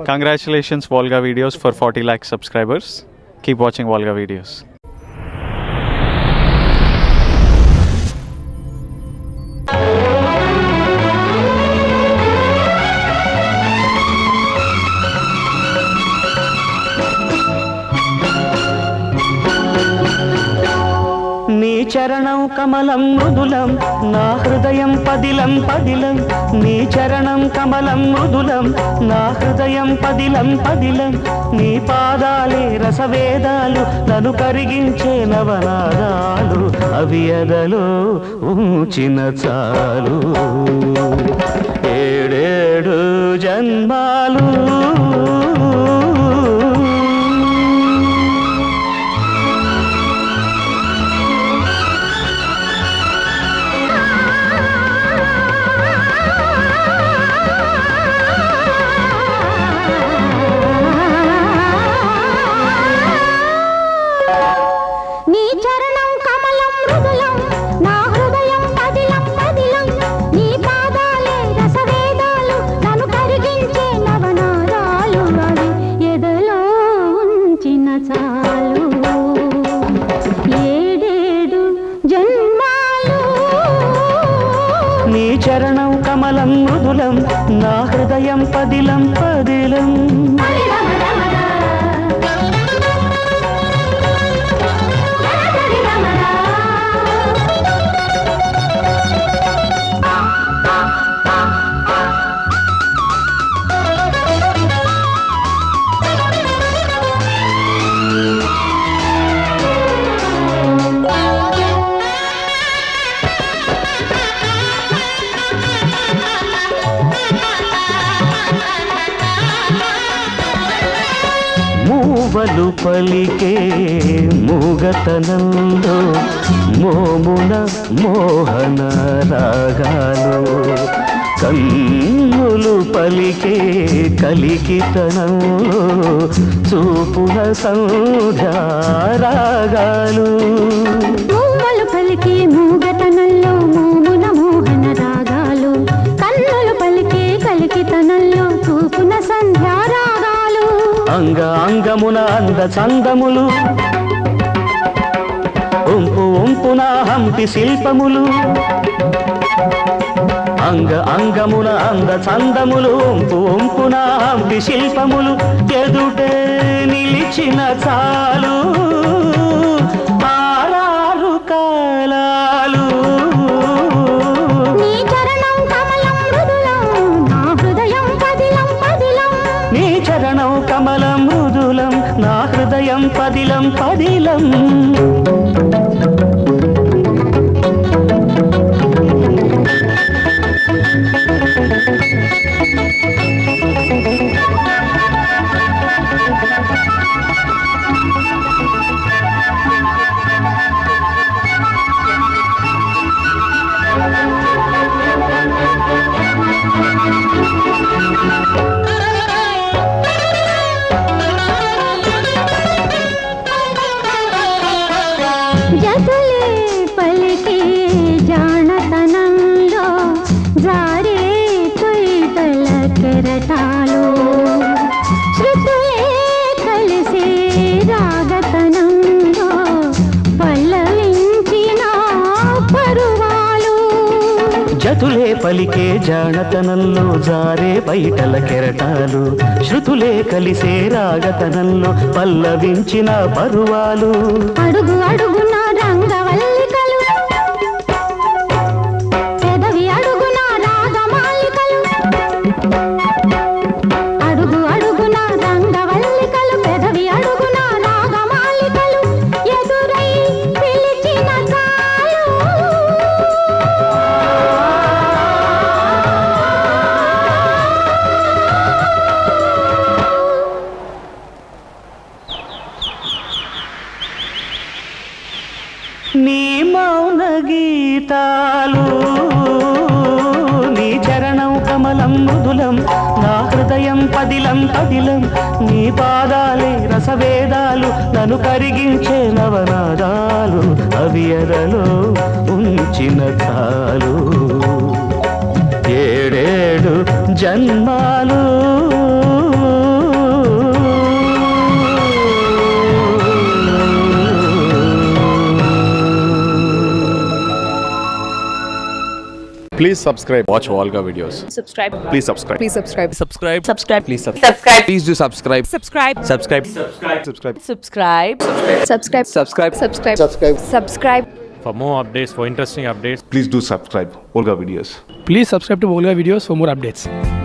Congratulations Volga Videos for 40 lakh subscribers. Keep watching Volga Videos. నీ చరణం కమలం మృదులం నా హృదయం పదిలం పదిలం నీ చరణం కమలం మృదులం నా హృదయం పదిలం పదిలం నీ పాదాలే రసవేదాలు నన్ను కరిగించే నవనాదాలు అవి ఎదలో ఉంచిన చాలు ఏడేడు జన్మాలు చరణం కమలం మృదులం నా హృదయం పదిలం పదిలం మూవలు పలికే మూగతనంలో మోమున మోహన రాగాలు కన్నులు పలికే కలికితనంలో చూపున సంధ్యా రాగాలు మూవలు పలికే మూగతనంలో మోమున మోహన రాగాలు కన్నులు పలికే కలికితనంలో చూపున సంధ్యా రాగాలు అంగ అంగమున అంద చందములు ఒంపు ఒంపున హంపి శిల్పములు అంగ అంగమున అంద చందములు ఒంపు ఒంపున హంపి శిల్పములు ఎదుటే నిలిచిన చాలు ఆరారు కాలాలు నీ చరణం కమలం మృదులం నా హృదయం పదిలం పదిలం నీ చరణం కమలం మృదులం నా హృదయం పదిలం పదిలం జతులే పలికే జానతనంలో జారే తొయితల కెరటాలు శృతులే కలిసే రాగతనంలో పల్లవించిన పరువాలు జతులే పలికే జానతనంలో జారే బయటల కెరటాలు శృతులే కలిసే రాగతనంలో పల్లవించిన పరువాలు అడుగు అడుగున రంగవల్లికలు పెదవి అడుగున రాగమాలికలు అడుగు అడుగున రంగవల్లికలు పెదవి అడుగున రాగమాలికలు ఎదురై పిలిచిన చాలు నీ మౌన గీతాలు నీ చరణం కమలం మృదులం నా హృదయం పదిలం పదిలం నీ పాదాలే రసవేదాలు నన్ను కరిగించే నవనాదాలు అవి ఎదలో ఉంచిన చాలు ఏడేడు జన్మాలు Please subscribe. Watch Volga videos. Subscribe. Please subscribe. Please subscribe. Subscribe. Subscribe. Please subscribe. Subscribe. Please do subscribe. Subscribe. Subscribe. Subscribe. Subscribe. Subscribe. Subscribe. For more updates, for interesting updates, Please do subscribe. Volga videos. Please subscribe to Volga videos for more updates.